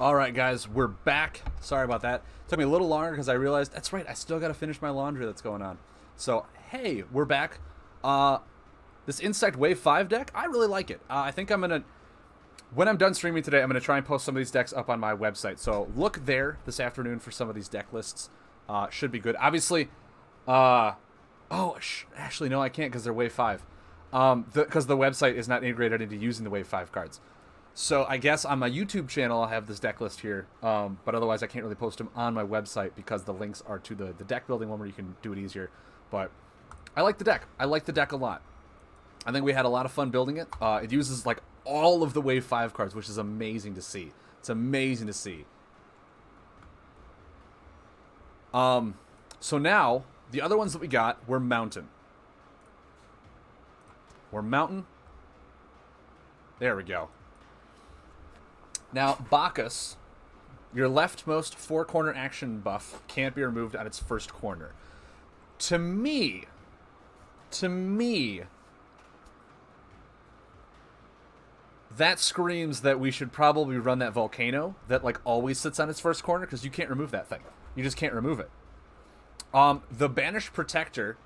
All right, guys, we're back. Sorry about that. It took me a little longer because I realized that's right. I still got to finish my laundry that's going on. So hey, we're back. Uh, this Insect Wave 5 deck, I really like it. I think I'm gonna, when I'm done streaming today, I'm gonna try and post some of these decks up on my website. So look there this afternoon for some of these deck lists. Should be good. Obviously, actually no, I can't because they're Wave 5. Because the website is not integrated into using the Wave 5 cards. So I guess on my YouTube channel I'll have this deck list here, but otherwise I can't really post them on my website because the links are to the deck building one where you can do it easier. But I like the deck. I like the deck a lot. I think we had a lot of fun building it. It uses like all of the Wave 5 cards, which is amazing to see. It's amazing to see. So now, the other ones that we got were Mountain. There we go. Now, Bacchus, your leftmost four-corner action buff can't be removed on its first corner. To me, that screams that we should probably run that Volcano that like always sits on its first corner because you can't remove that thing. You just can't remove it. The Banished Protector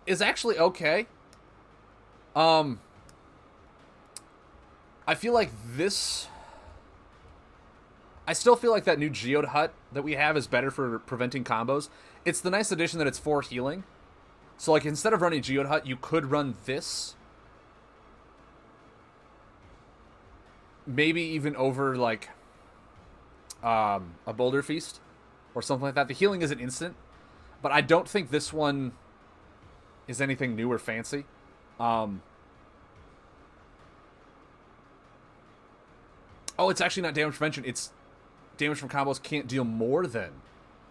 is actually okay. I feel like this... I still feel like that new Geode Hut that we have is better for preventing combos. It's the nice addition that it's 4 healing. So, like, instead of running Geode Hut, you could run this. Maybe even over, like, a Boulder Feast or something like that. The healing isn't instant, but I don't think this one is anything new or fancy. Oh, it's actually not damage prevention. It's damage from combos can't deal more than.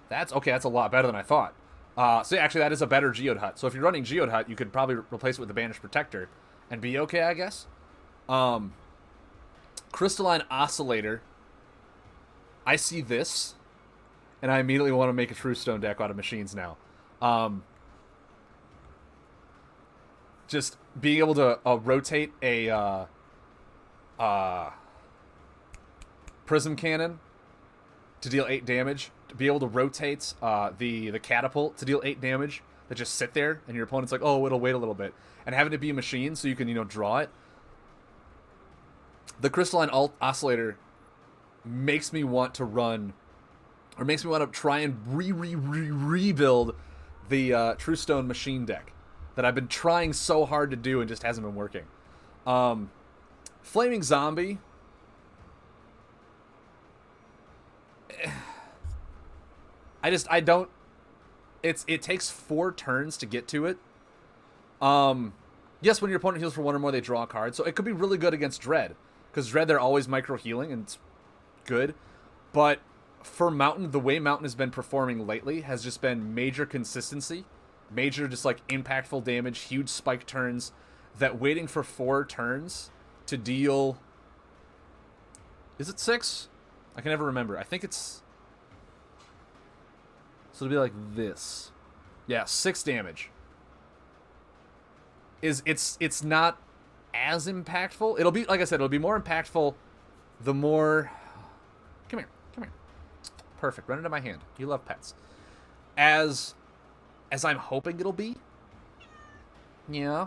That's okay. That's a lot better than I thought. So yeah, actually, that is a better Geode Hut. So if you're running Geode Hut, you could probably replace it with the Banished Protector and be okay, I guess. Crystalline Oscillator. I see this, and I immediately want to make a True Stone deck out of machines now. Just being able to rotate a Prism Cannon to deal 8 damage, to be able to rotate the Catapult to deal 8 damage, that just sit there, and your opponent's like, oh, it'll wait a little bit, and having it be a machine so you can, draw it. The Crystalline Oscillator makes me want to run, or makes me want to try and rebuild the True Stone machine deck that I've been trying so hard to do and just hasn't been working. Flaming Zombie. I don't... It takes 4 turns to get to it. Yes, when your opponent heals for 1 or more, they draw a card. So it could be really good against Dread. Because Dread, they're always micro-healing, and it's good. But for Mountain, the way Mountain has been performing lately has just been major consistency. Major, just like, impactful damage, huge spike turns. That waiting for 4 turns to deal... Is it 6? I can never remember. I think it's... So it'll be like this. Yeah, 6 damage. It's not as impactful. It'll be, like I said, it'll be more impactful the more... Come here. Perfect. Run into my hand. You love pets. As I'm hoping it'll be. Yeah.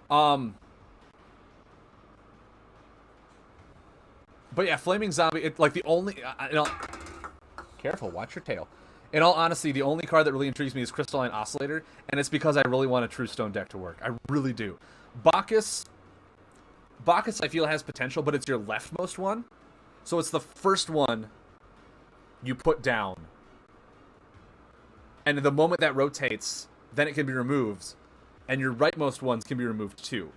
But yeah, Flaming Zombie, like the only... Careful, watch your tail. In all honesty, the only card that really intrigues me is Crystalline Oscillator, and it's because I really want a True Stone deck to work. I really do. Bacchus, I feel, has potential, but it's your leftmost one. So it's the first one you put down. And the moment that rotates, then it can be removed. And your rightmost ones can be removed too.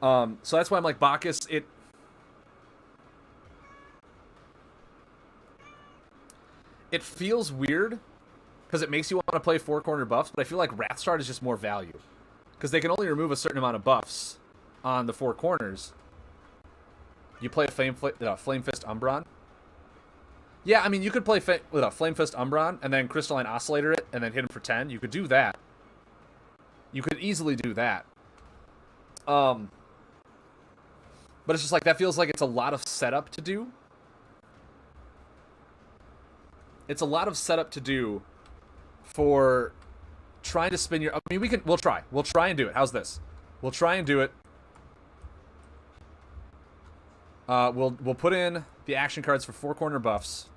So that's why I'm like, Bacchus, It feels weird, because it makes you want to play 4-corner buffs, but I feel like Wrathshard is just more value. Because they can only remove a certain amount of buffs on the 4 corners. You play a Flame Fist Umbron. Yeah, I mean, you could play with a Flame Fist Umbron, and then Crystalline Oscillator it, and then hit him for 10. You could do that. You could easily do that. Um, but it's just like that feels like it's a lot of setup to do. It's a lot of setup to do for trying to spin your. I mean, we'll try. We'll try and do it. How's this? We'll try and do it. We'll put in the action cards for 4-corner buffs.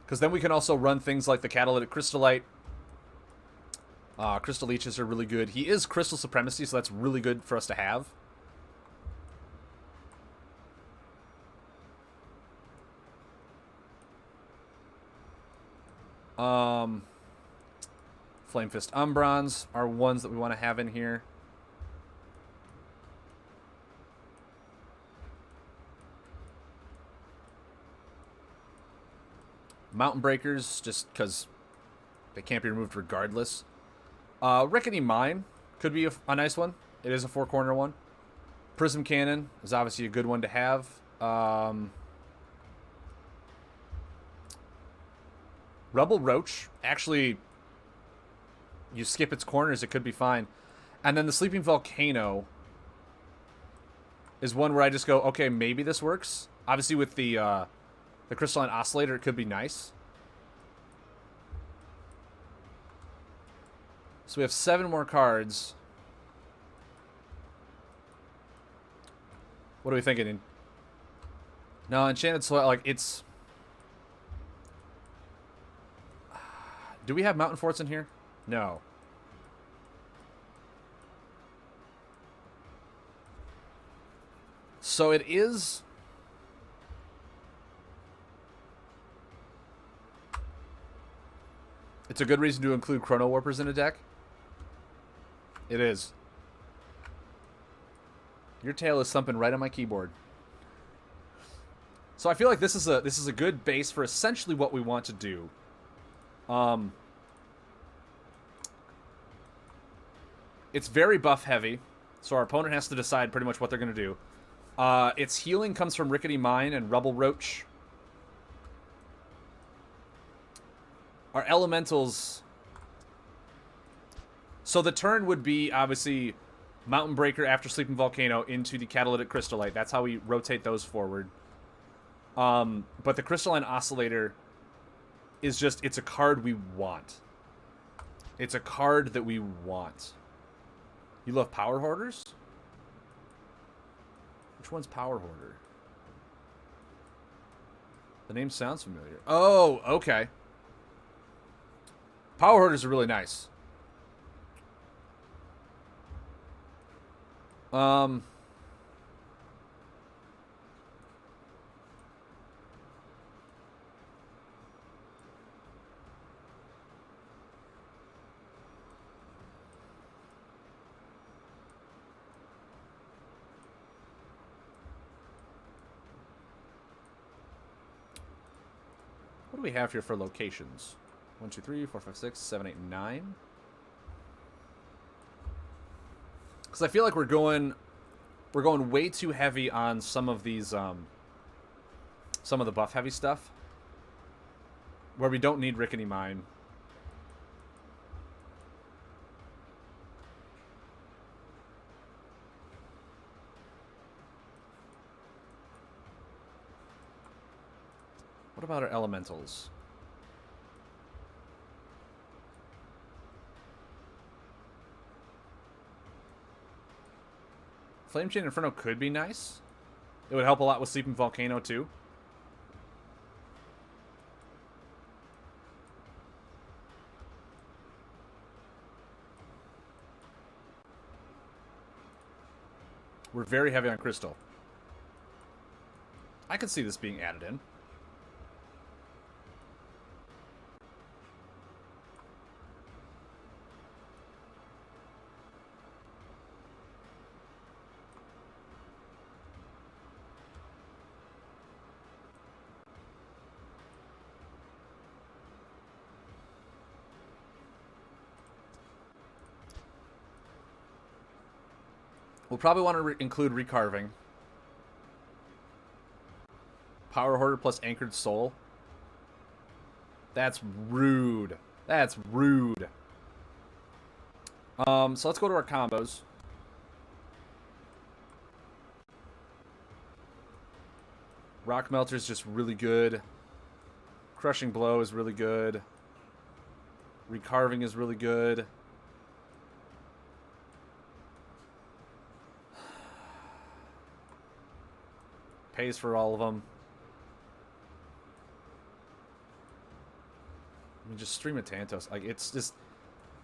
Because then we can also run things like the Catalytic Crystallite. Crystal Leeches are really good. He is Crystal Supremacy, so that's really good for us to have. Flame Fist Umbrons are ones that we want to have in here. Mountain Breakers, just because they can't be removed regardless. Rickety Mine could be a nice one. It is a 4-corner one. Prism Cannon is obviously a good one to have. Rebel Roach, actually, you skip its corners, it could be fine. And then the Sleeping Volcano is one where I just go, okay, maybe this works. Obviously, with the Crystalline Oscillator, it could be nice. So we have 7 more cards. What are we thinking? No, Enchanted Soil, like, it's... Do we have Mountain Forts in here? No. So it is... It's a good reason to include Chrono Warpers in a deck. It is. Your tail is thumping right on my keyboard. So I feel like this is a good base for essentially what we want to do. It's very buff heavy, so our opponent has to decide pretty much what they're going to do. Its healing comes from Rickety Mine and Rebel Roach. Our elementals... So the turn would be, obviously, Mountain Breaker after Sleeping Volcano into the Catalytic Crystallite. That's how we rotate those forward. But the Crystalline Oscillator is just... It's a card we want. It's a card that we want. You love Power Hoarders? Which one's Power Hoarder? The name sounds familiar. Oh, okay. Power Hoarders are really nice. What do we have here for locations? 1, 2, 3, 4, 5, 6, 7, 8, 9. Because I feel like we're going way too heavy on some of these some of the buff heavy stuff, where we don't need Rickety Mine. What about our elementals? Flame Chain Inferno could be nice. It would help a lot with Sleeping Volcano, too. We're very heavy on Crystal. I could see this being added in. We'll probably want to include Recarving. Power Hoarder plus Anchored Soul. That's rude. That's rude. So let's go to our combos. Rock Melter is just really good. Crushing Blow is really good. Recarving is really good. Pays for all of them. I mean, just stream a Tantos. Like, it's just...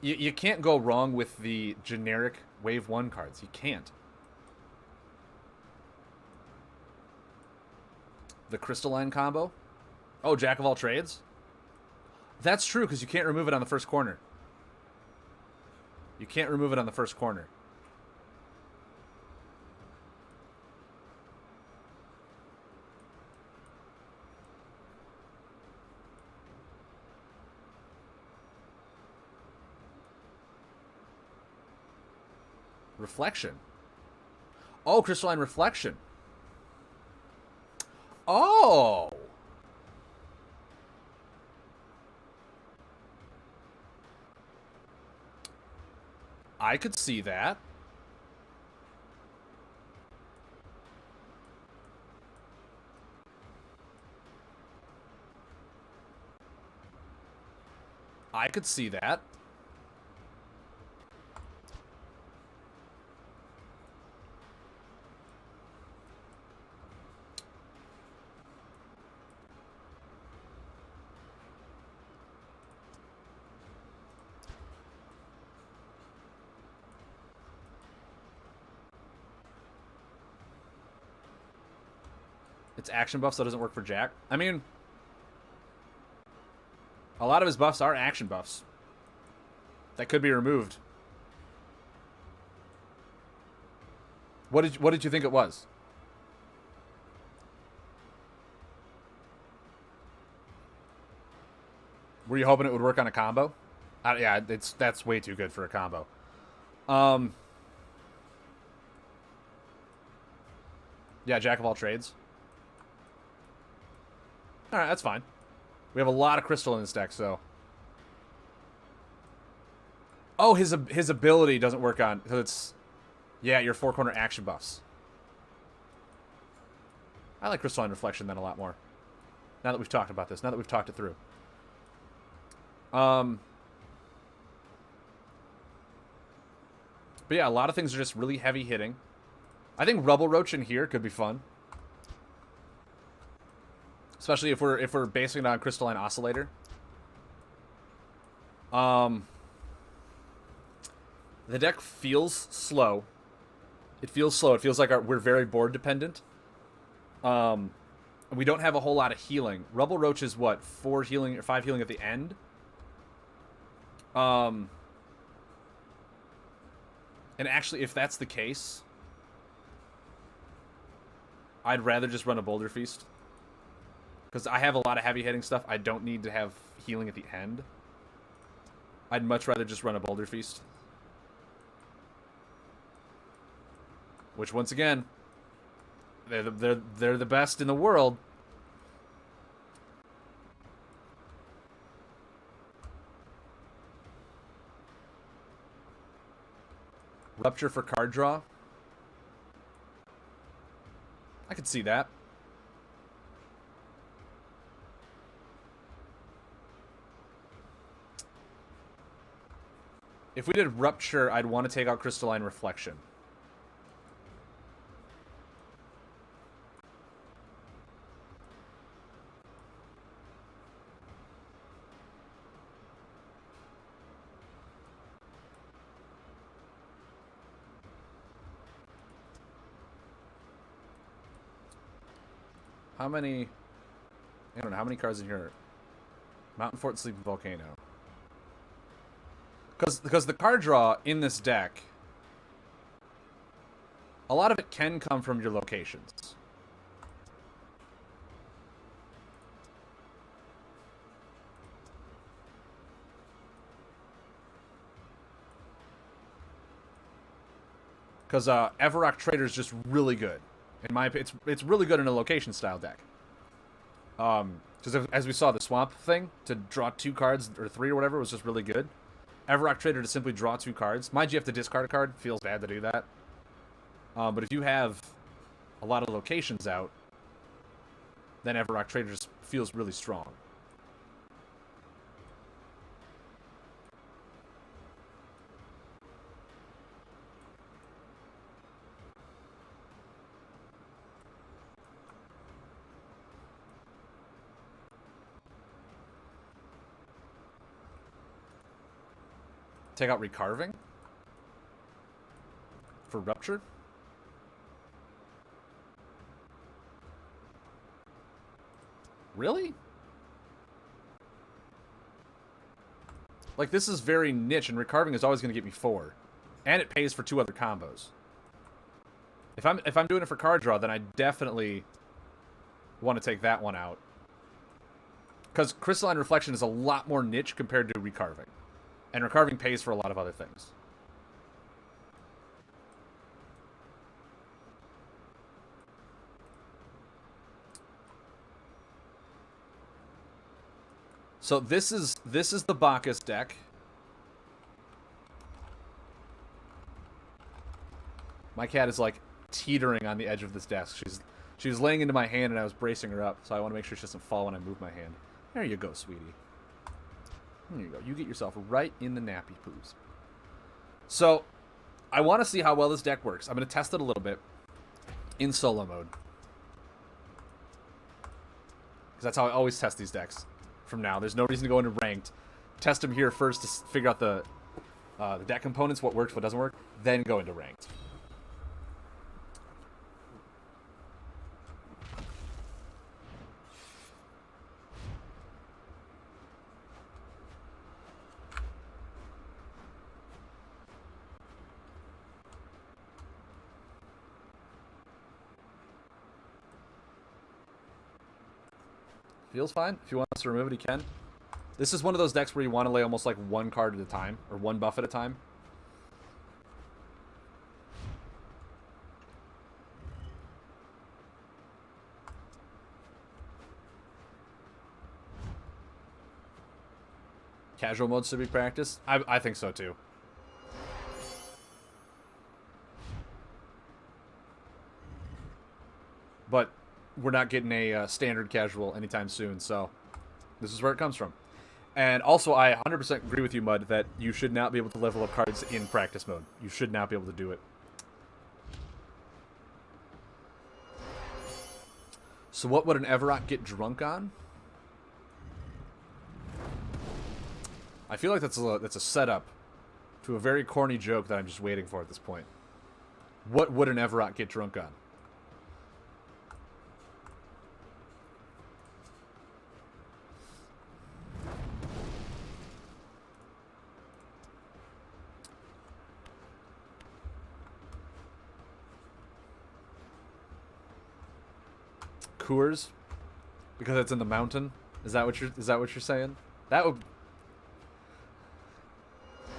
You can't go wrong with the generic Wave 1 cards. You can't. The Crystalline combo? Oh, Jack of all trades? That's true, because you can't remove it on the first corner. You can't remove it on the first corner. Reflection. Oh, Crystalline Reflection. Oh! I could see that. I could see that. It's action buff, so it doesn't work for Jack. I mean, a lot of his buffs are action buffs. That could be removed. What did you think it was? Were you hoping it would work on a combo? Yeah, that's way too good for a combo. Yeah, Jack of all trades. Alright, that's fine. We have a lot of crystal in this deck, so... Oh, his ability doesn't work on... So it's... Yeah, your four-corner action buffs. I like Crystalline Reflection then a lot more. Now that we've talked about this. Now that we've talked it through. But yeah, a lot of things are just really heavy hitting. I think Rubble Roach in here could be fun. Especially if we're basing it on Crystalline Oscillator. The deck feels slow. It feels slow. It feels like we're very board dependent. We don't have a whole lot of healing. Rubble Roach is what? 4 healing or 5 healing at the end? And actually, if that's the case, I'd rather just run a Boulder Feast. Because I have a lot of heavy hitting stuff. I don't need to have healing at the end. I'd much rather just run a Boulder Feast. Which, once again, they're the best in the world. Rupture for card draw. I could see that. If we did Rupture, I'd want to take out Crystalline Reflection. How many... I don't know, how many cards in here? Mountain Fort, Sleeping Volcano. Because the card draw in this deck, a lot of it can come from your locations. Because Everrock Trader is just really good. In my opinion, it's really good in a location style deck. Because as we saw, the Swamp thing to draw 2 cards or 3 or whatever was just really good. Everrock Trader to simply draw 2 cards. Mind you, have to discard a card. Feels bad to do that. But if you have a lot of locations out, then Everrock Trader just feels really strong. Take out Recarving for Rupture. Really? Like, this is very niche, and Recarving is always going to get me 4. And it pays for 2 other combos. If I'm doing it for card draw, then I definitely want to take that one out. Because Crystalline Reflection is a lot more niche compared to Recarving. And Recarving pays for a lot of other things. So this is the Bacchus deck. My cat is like teetering on the edge of this desk. She was laying into my hand and I was bracing her up, so I want to make sure she doesn't fall when I move my hand. There you go, sweetie. There you go. You get yourself right in the nappy poos. So, I want to see how well this deck works. I'm going to test it a little bit in solo mode. Because that's how I always test these decks from now. There's no reason to go into ranked. Test them here first to figure out the deck components, what works, what doesn't work, then go into ranked. Feels fine. If he wants to remove it, he can. This is one of those decks where you want to lay almost like one card at a time, or one buff at a time. Casual mode should be practiced. I think so too. But we're not getting a standard casual anytime soon, so this is where it comes from. And also, I 100% agree with you, Mud, that you should not be able to level up cards in practice mode. You should not be able to do it. So what would an Everrock get drunk on? I feel like that's a setup to a very corny joke that I'm just waiting for at this point. What would an Everrock get drunk on? Coors, because it's in the mountain. Is that what you're saying? That would.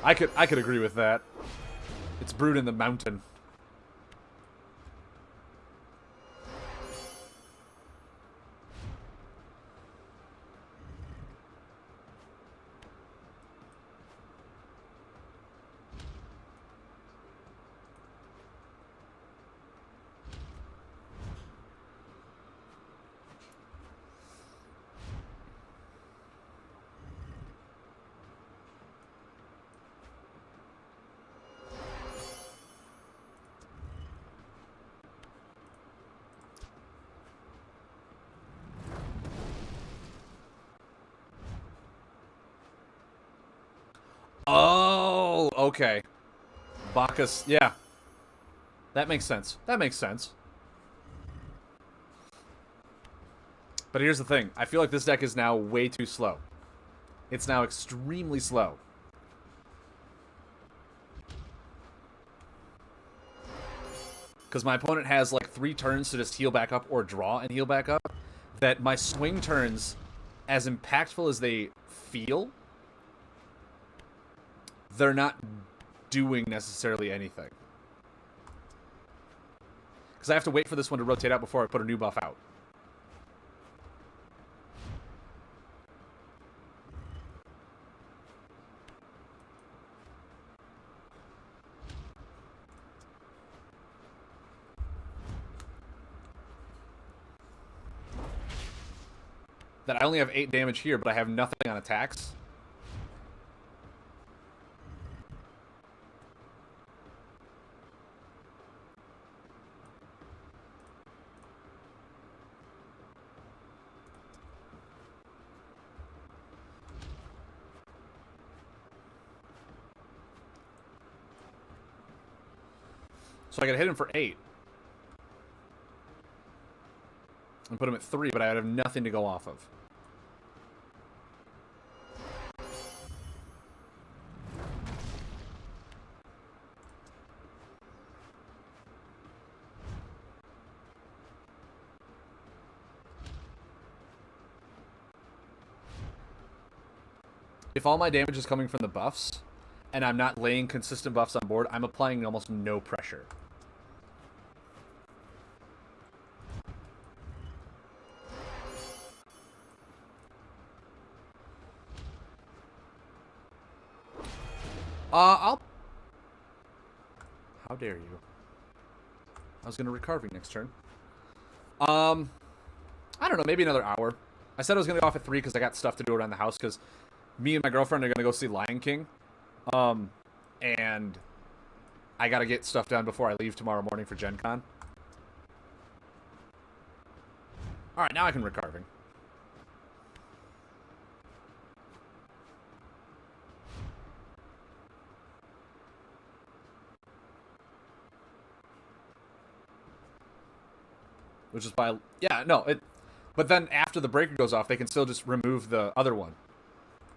I could agree with that. It's brewed in the mountain. Oh, okay. Bacchus, yeah. That makes sense. That makes sense. But here's the thing. I feel like this deck is now way too slow. It's now extremely slow. Because my opponent has like 3 turns to just heal back up or draw and heal back up. That my swing turns, as impactful as they feel, they're not doing necessarily anything. Because I have to wait for this one to rotate out before I put a new buff out. that I only have 8 damage here, but I have nothing on attacks. So I could hit him for 8. And put him at 3, but I would have nothing to go off of. If all my damage is coming from the buffs, and I'm not laying consistent buffs on board, I'm applying almost no pressure. How dare you? I was gonna recarving next turn. I don't know, maybe another hour. I said I was gonna go off at 3 because I got stuff to do around the house because me and my girlfriend are gonna go see Lion King. And I gotta get stuff done before I leave tomorrow morning for Gen Con. Alright, now I can recarving. Which is by... Yeah, no, it... But then after the breaker goes off, they can still just remove the other one.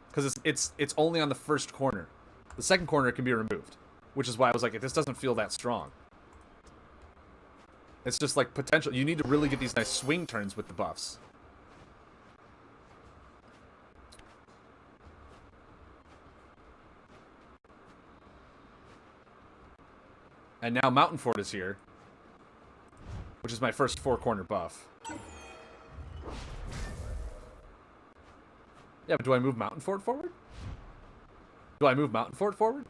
Because it's only on the first corner. The second corner can be removed. Which is why I was like, this doesn't feel that strong. It's just like potential. You need to really get these nice swing turns with the buffs. And now Mountain Fort is here. Which is my first 4-corner buff. Yeah, but do I move Mountain Fort forward? Do I move Mountain Fort forward?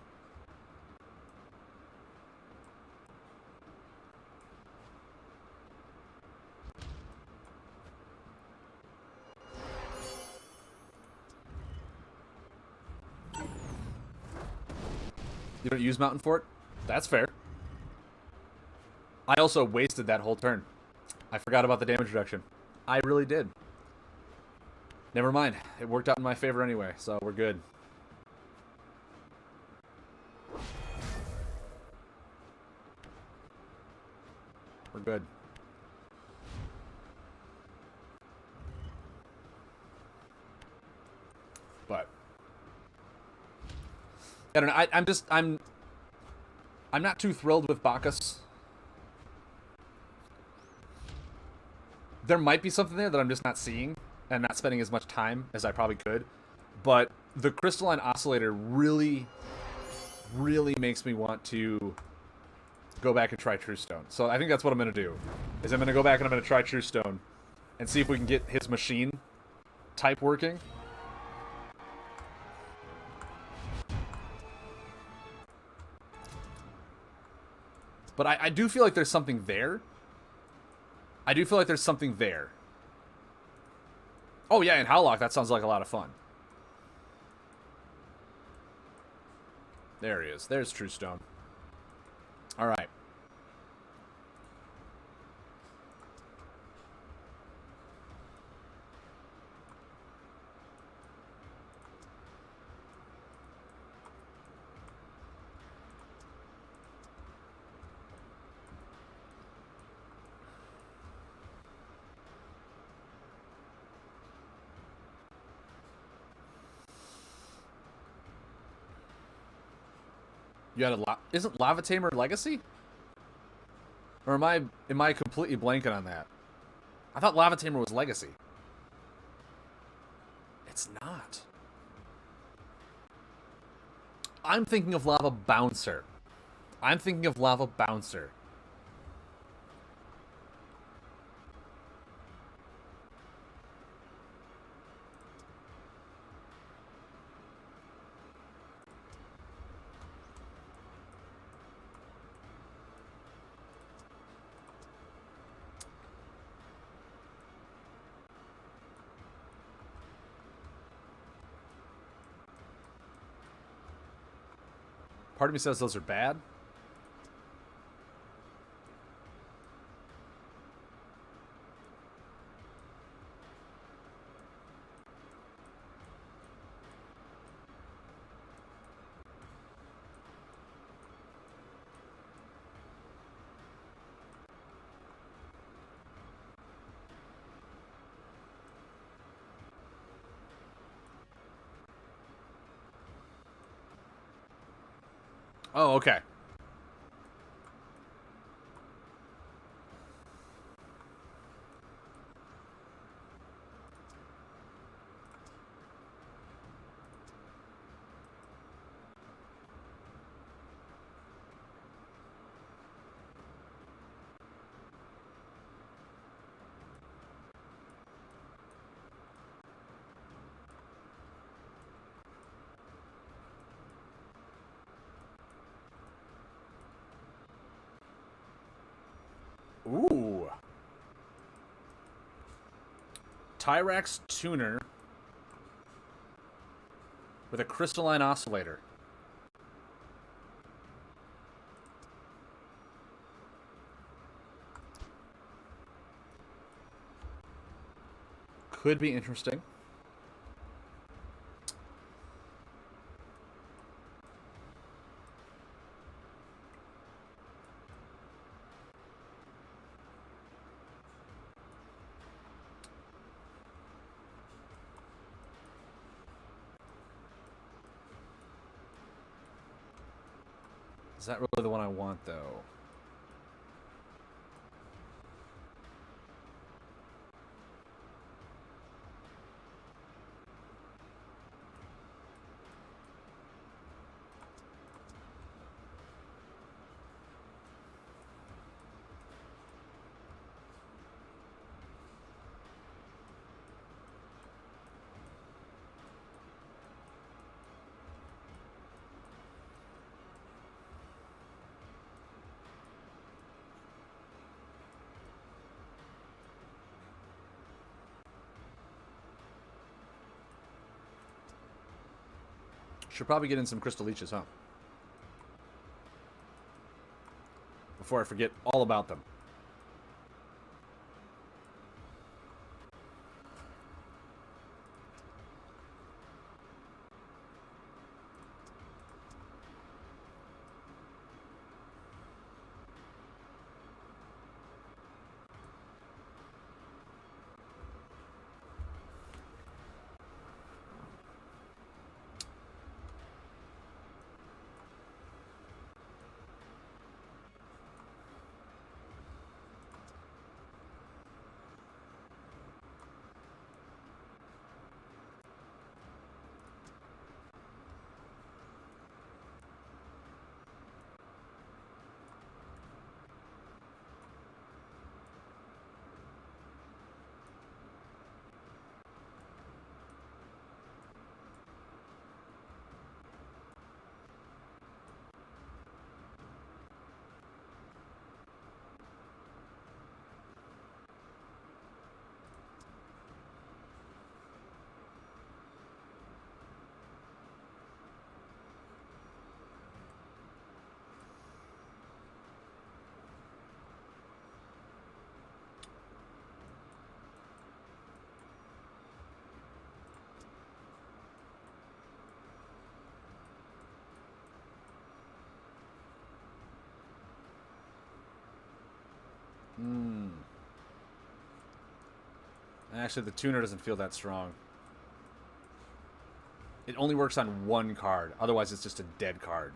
You don't use Mountain Fort? That's fair. I also wasted that whole turn. I forgot about the damage reduction. I really did. Never mind. It worked out in my favor anyway, so we're good. We're good. But I don't know. I'm not too thrilled with Bacchus. There might be something there that I'm just not seeing and not spending as much time as I probably could. But the Crystalline Oscillator really, really makes me want to go back and try True Stone. So I think that's what I'm going to do. Is I'm going to go back and I'm going to try True Stone and see if we can get his machine type working. But I do feel like there's something there. I do feel like there's something there. Oh yeah, and Howlock, that sounds like a lot of fun. There he is. There's True Stone. Alright. You had isn't Lava Tamer Legacy? Or am I completely blanking on that? I thought Lava Tamer was Legacy. It's not. I'm thinking of Lava Bouncer. I'm thinking of Lava Bouncer. Part of me says those are bad. Oh, okay. Ooh. Tyrax tuner with a crystalline oscillator. Could be interesting. Is that really the one I want, though? Should probably get in some crystal leeches, huh? Before I forget all about them. Hmm. Actually, the tuner doesn't feel that strong. It only works on one card. Otherwise, it's just a dead card.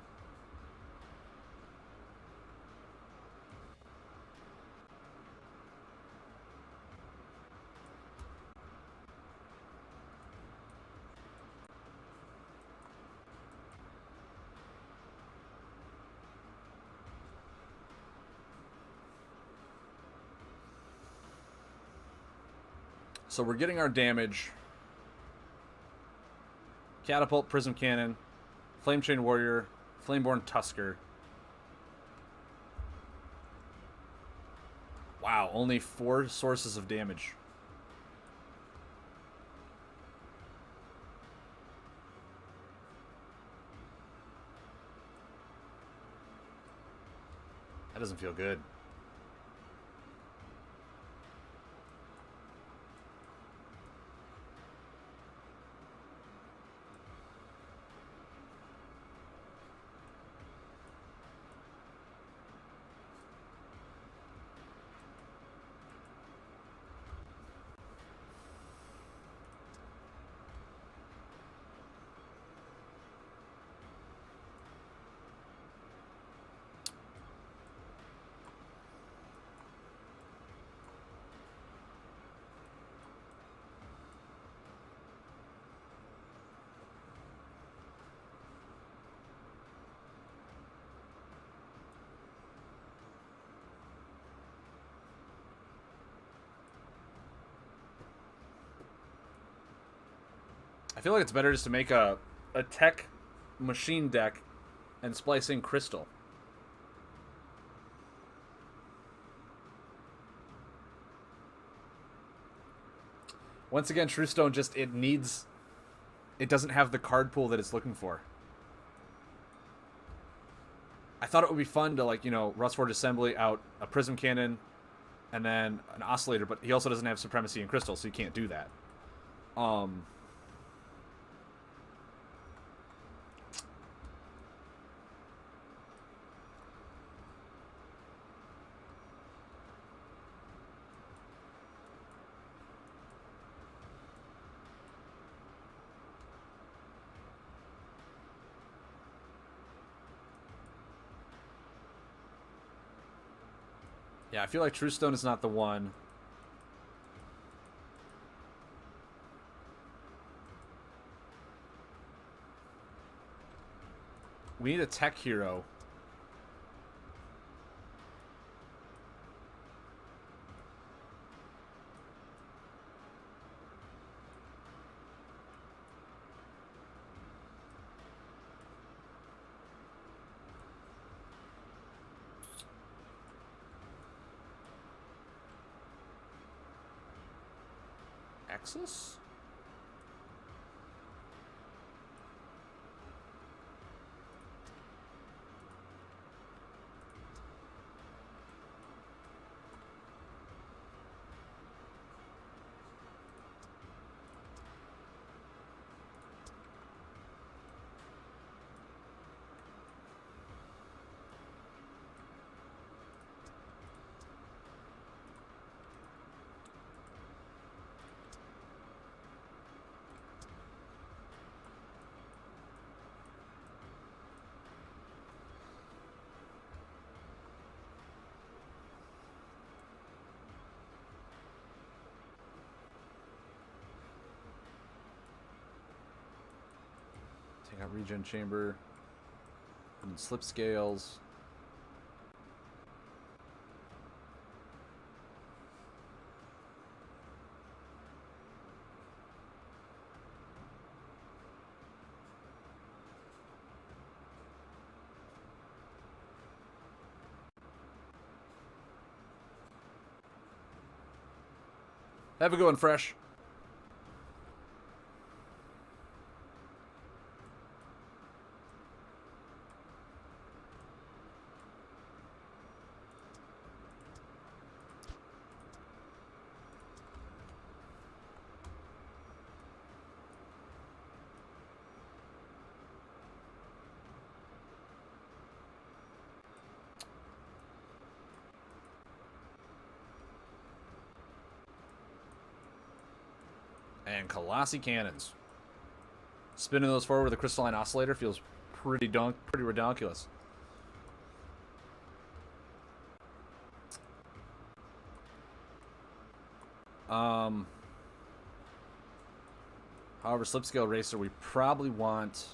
So we're getting our damage. Catapult, Prism Cannon, Flame Chain Warrior, Flameborn Tusker. Wow, only 4 sources of damage. That doesn't feel good. I feel like it's better just to make a tech machine deck and splice in crystal. Once again, Truestone just it doesn't have the card pool that it's looking for. I thought it would be fun to, like, you know, Rustforge Assembly out a Prism Cannon and then an Oscillator, but he also doesn't have Supremacy in Crystal, so you can't do that. Yeah, I feel like Truestone is not the one. We need a tech hero. Axis? Take out Regen Chamber. And Slip Scales. Have a good one, Fresh. And Colossi Cannons. Spinning those forward with a Crystalline Oscillator feels pretty redonkulous. However, Slipscale Racer, we probably want...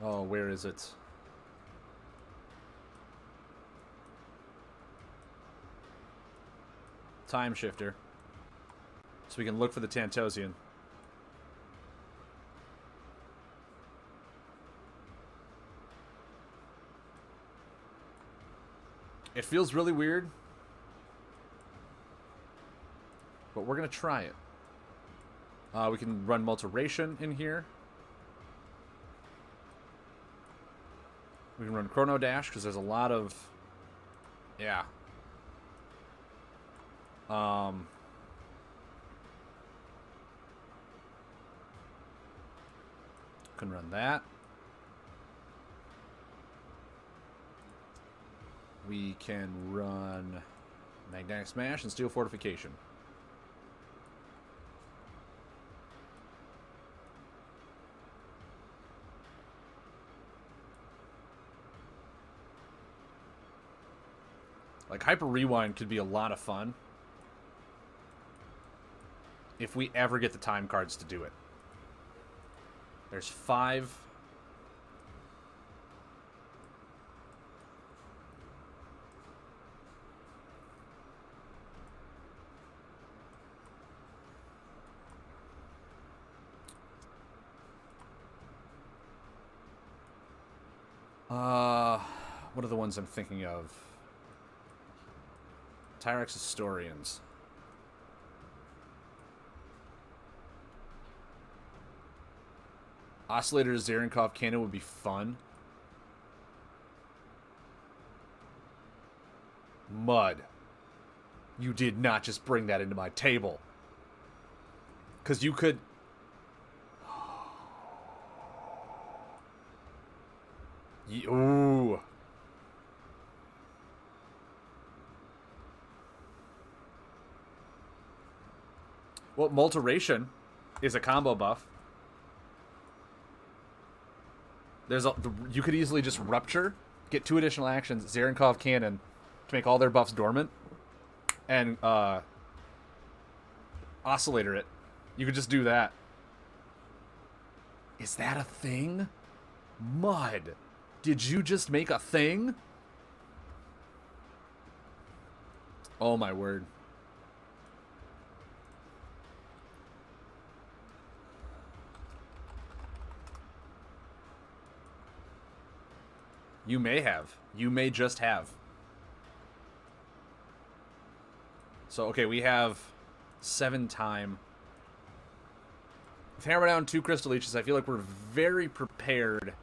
Oh, where is it? Time Shifter. So we can look for the Tantosian. It feels really weird, but we're going to try it. We can run Multiration in here. We can run Chrono Dash because there's a lot of... Yeah. Can run that. We can run Magnetic Smash and Steel Fortification. Like, Hyper Rewind could be a lot of fun if we ever get the time cards to do it. There's 5. What are the ones I'm thinking of? Tyrex Historians. Oscillator Zarenkov Cannon would be fun. Mud. You did not just bring that into my table. Because you could... Ooh. Well, Multiration is a combo buff. There's a, you could easily just Rupture, get 2 additional actions, Zarenkov Cannon, to make all their buffs dormant, and Oscillator it. You could just do that. Is that a thing? Mud. Did you just make a thing? Oh my word. You may have. You may just have. So, okay, we have 7 time. With Hammer Down 2 Crystal Leeches, I feel like we're very prepared.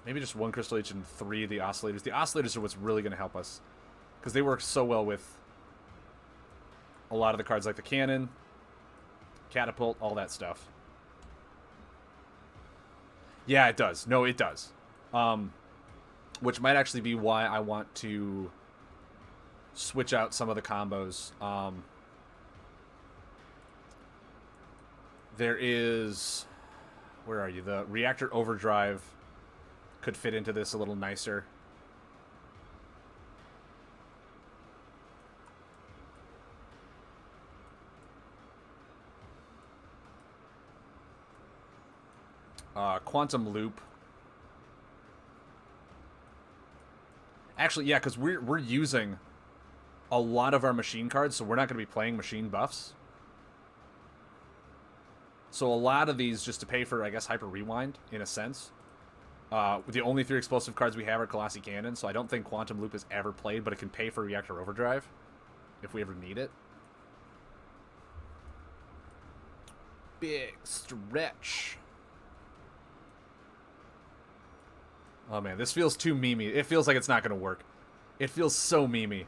Maybe just 1 Crystal Leech and 3 of the Oscillators. The Oscillators are what's really going to help us, because they work so well with a lot of the cards like the Cannon, Catapult, all that stuff. Yeah, it does. No, it does. Which might actually be why I want to switch out some of the combos. There is... Where are you? The Reactor Overdrive could fit into this a little nicer. Quantum Loop. Actually, yeah, because we're using a lot of our machine cards, so we're not going to be playing machine buffs. So a lot of these just to pay for, I guess, Hyper Rewind, in a sense. The only 3 explosive cards we have are Colossi Cannon, so I don't think Quantum Loop is ever played, but it can pay for Reactor Overdrive if we ever need it. Big stretch. Oh man, this feels too memey. It feels like it's not going to work. It feels so memey.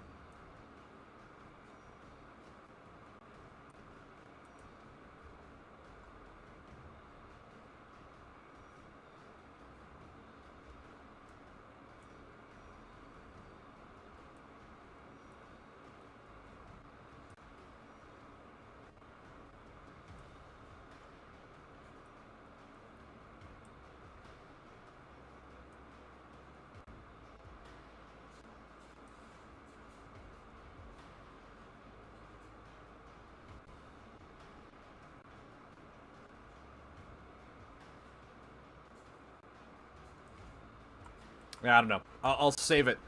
Yeah, I don't know. I'll save it.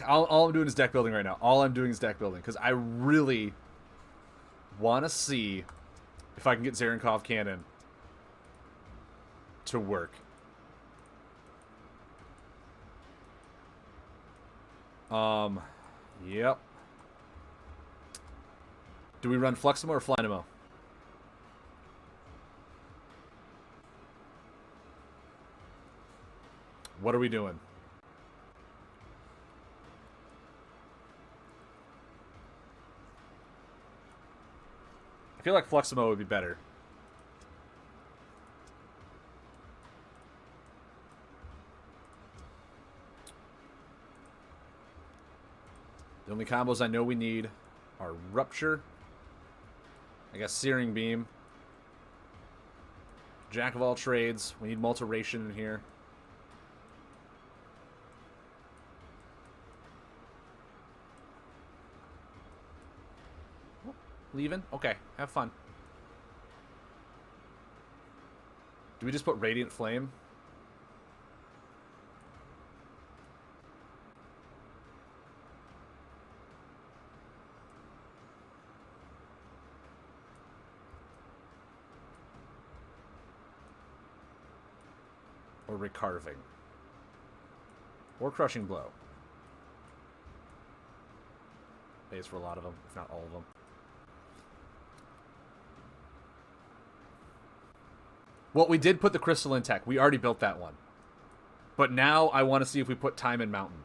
All I'm doing is deck building right now. All I'm doing is deck building because I really want to see if I can get Zarenkov Cannon to work. Yep. Do we run Fluximo or Flynamo? What are we doing? I feel like Fluximo would be better. The only combos I know we need are Rupture, I guess Searing Beam, Jack of all trades. We need Multiration in here. Leaving? Okay, have fun. Do we just put Radiant Flame? Or Recarving? Or Crushing Blow? Pays for a lot of them, if not all of them. Well, we did put the Crystalline Tech. We already built that one. But now I want to see if we put Time and Mountain.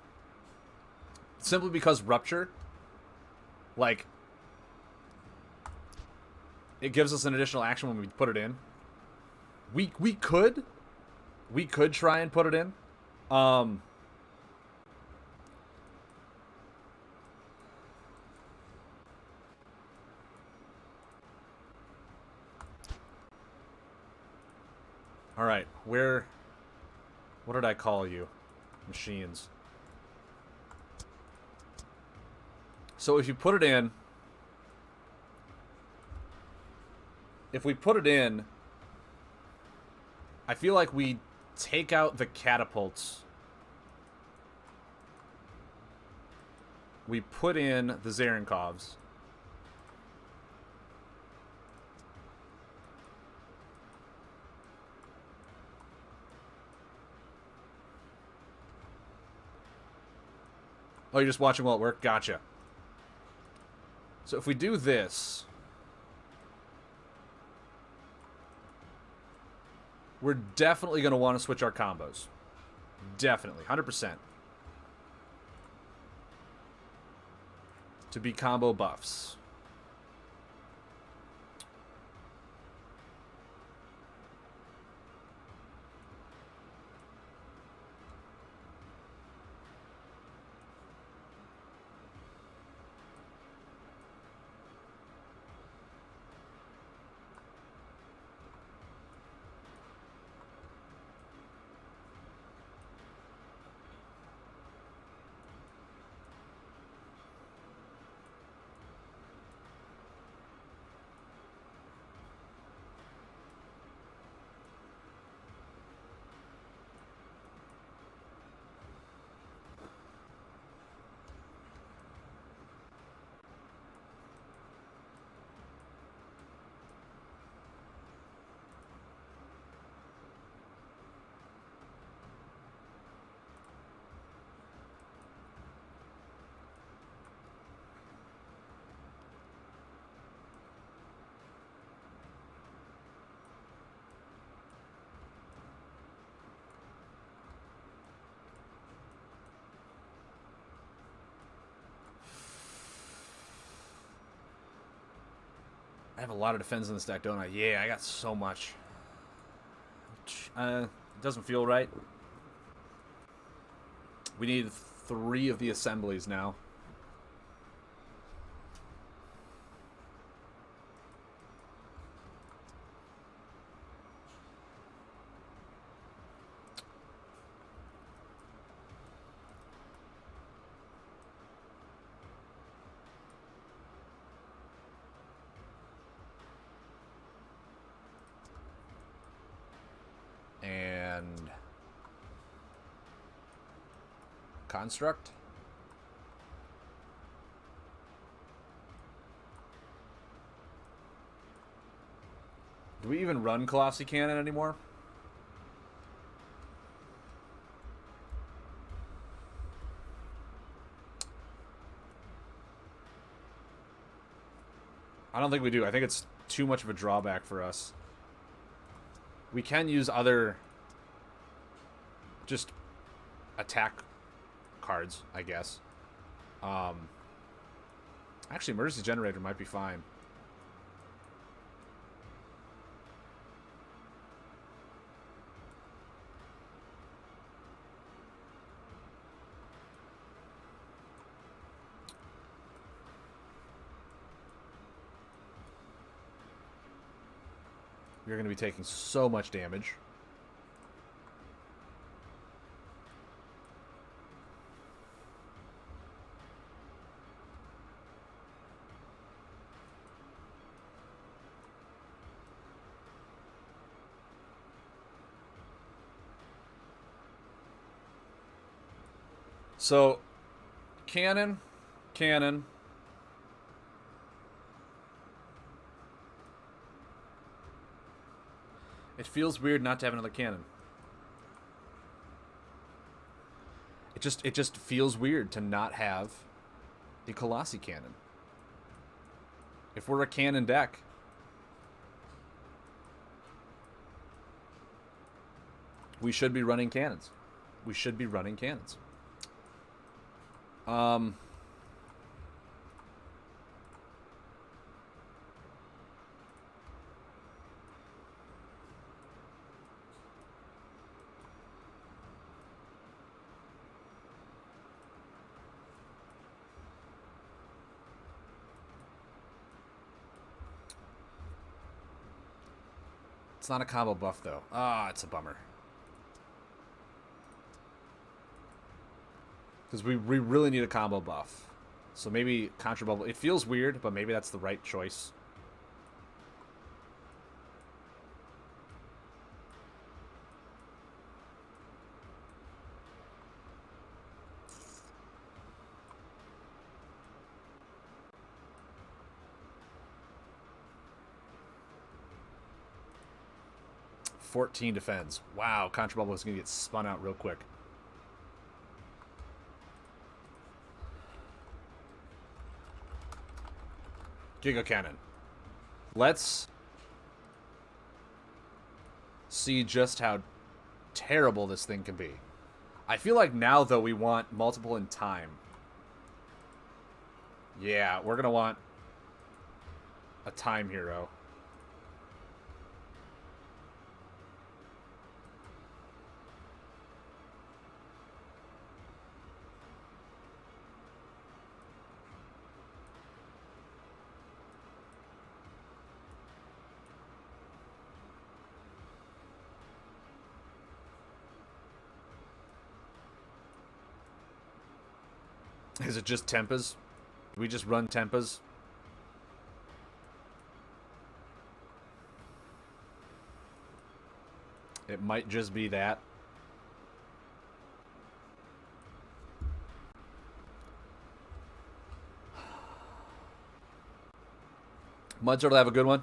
Simply because Rupture, like, it gives us an additional action when we put it in. We could try and put it in. All right, what did I call you? Machines. So if you put it in, if we put it in, I feel like we take out the catapults. We put in the Zarenkovs. Oh, you're just watching while at work? Gotcha. So if we do this, we're definitely going to want to switch our combos. Definitely. 100%. To be combo buffs. I have a lot of defense in this deck, don't I? Yeah, I got so much. It doesn't feel right. We need 3 of the assemblies now. And Construct. Do we even run Colossi Cannon anymore? I don't think we do. I think it's too much of a drawback for us. We can use other just attack cards, I guess. Actually, emergency generator might be fine. You're going to be taking so much damage. So, cannon. It feels weird not to have another cannon. It just feels weird to not have a Colossi cannon. If we're a cannon deck, we should be running cannons. We should be running cannons. It's not a combo buff, though. Ah, it's a bummer. Because we really need a combo buff. So maybe Contra Bubble. It feels weird, but maybe that's the right choice. $14 defends. Wow, Contra Bubble is going to get spun out real quick. Giga Cannon. Let's see just how terrible this thing can be. I feel like now, though, we want multiple in time. Yeah, we're going to want a time hero. Is it just Tempas? Do we just run Tempas? It might just be that. Mudsort will have a good one.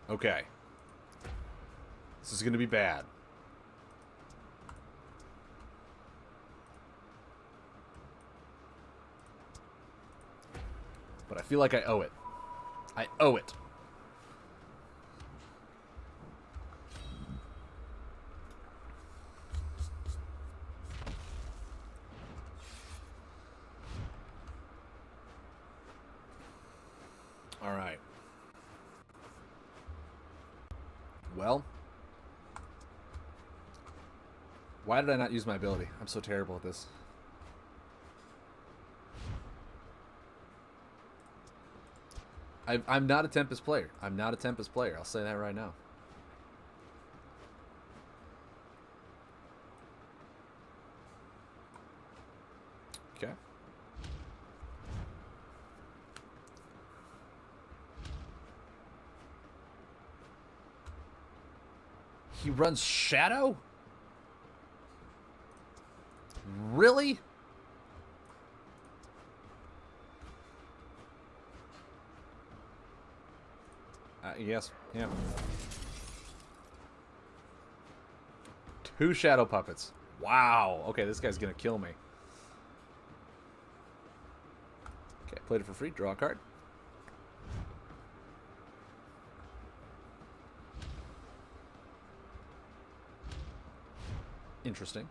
Okay. This is going to be bad. But I feel like I owe it. I owe it. All right. Well. Why did I not use my ability? I'm so terrible at this. I'm not a Tempest player. I'm not a Tempest player. I'll say that right now. Okay. He runs Shadow? Really? Yes. Yeah. 2 Shadow Puppets. Wow. Okay, this guy's going to kill me. Okay, played it for free. Draw a card. Interesting.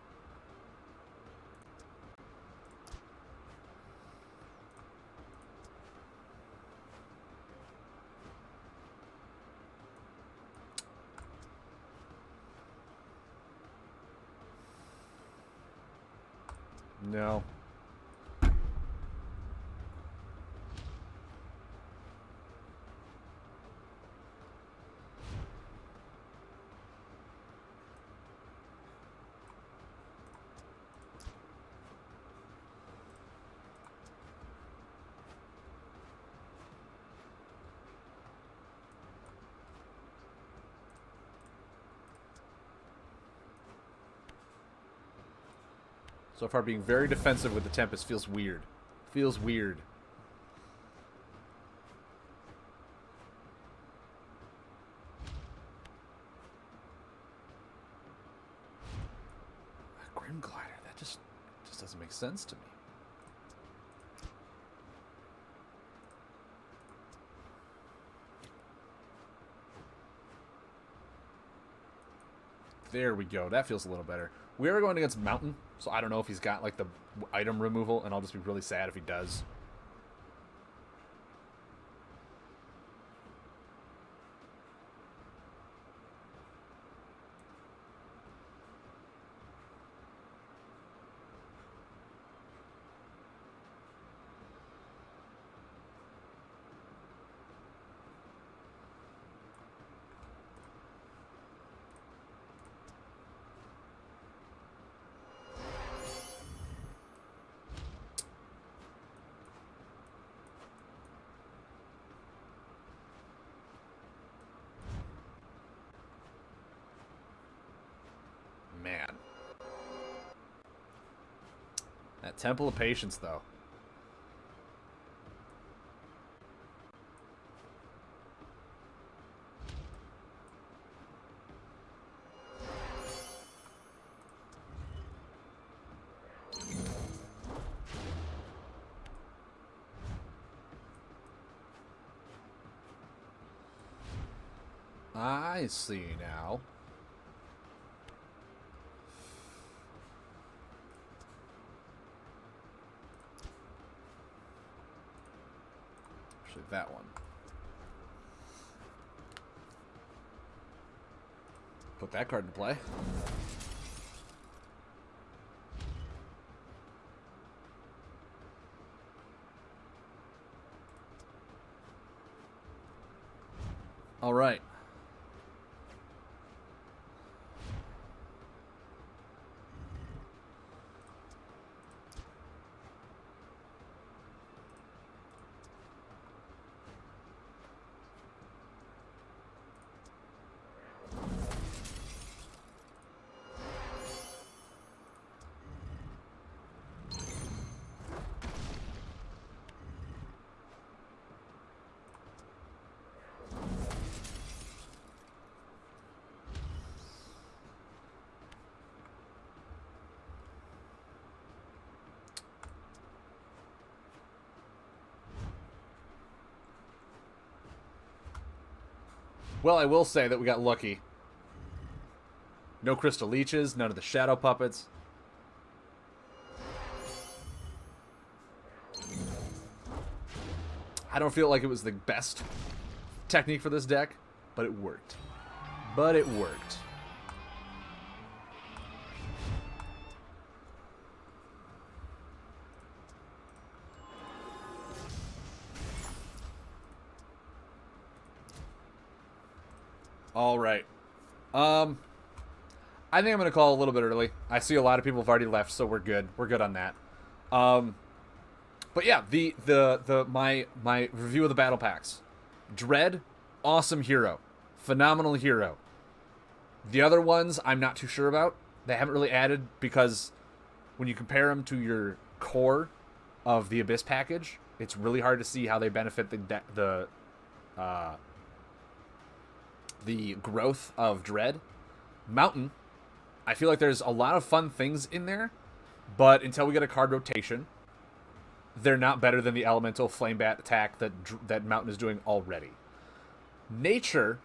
No. So far, being very defensive with the Tempest feels weird. Feels weird. Grim Glider, that just doesn't make sense to me. There we go. That feels a little better. We are going against Mountain, so I don't know if he's got like the item removal, and I'll just be really sad if he does. Man. That Temple of Patience, though. I see now. Actually, that one. Put that card into play. All right. Well, I will say that we got lucky. No Crystal Leeches, none of the Shadow Puppets. I don't feel like it was the best technique for this deck, but it worked. But it worked. All right. I think I'm going to call a little bit early. I see a lot of people have already left, so we're good. We're good on that. But yeah, my review of the battle packs. Dread, awesome hero. Phenomenal hero. The other ones I'm not too sure about. They haven't really added because when you compare them to your core of the Abyss package, it's really hard to see how they benefit the growth of Dread. Mountain, I feel like there's a lot of fun things in there, but until we get a card rotation, they're not better than the elemental flame bat attack that Mountain is doing already. Nature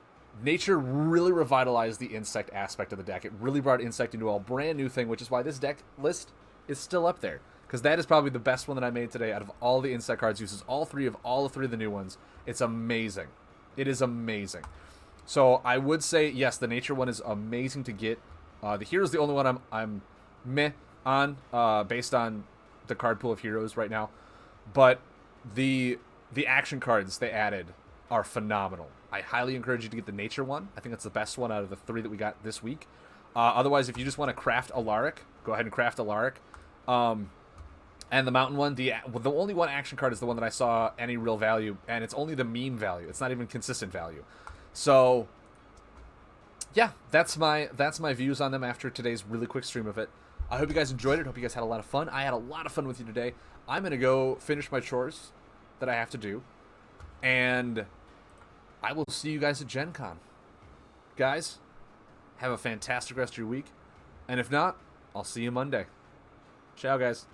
really revitalized the insect aspect of the deck. It really brought insect into a brand new thing, which is why this deck list is still up there. Because that is probably the best one that I made today out of all the insect cards. Uses all three of the new ones. It's amazing. It is amazing. So I would say, yes, the nature one is amazing to get. The hero's the only one I'm meh on, based on the card pool of heroes right now. But the action cards they added are phenomenal. I highly encourage you to get the nature one. I think that's the best one out of the 3 that we got this week. Otherwise, if you just want to craft Alaric, go ahead and craft Alaric. And the mountain one, the only one action card is the one that I saw any real value, and it's only the meme value. It's not even consistent value. So yeah, that's my views on them after today's really quick stream of it. I hope you guys enjoyed it. Hope you guys had a lot of fun. I had a lot of fun with you today. I'm going to go finish my chores that I have to do. And I will see you guys at Gen Con. Guys, have a fantastic rest of your week. And if not, I'll see you Monday. Ciao, guys.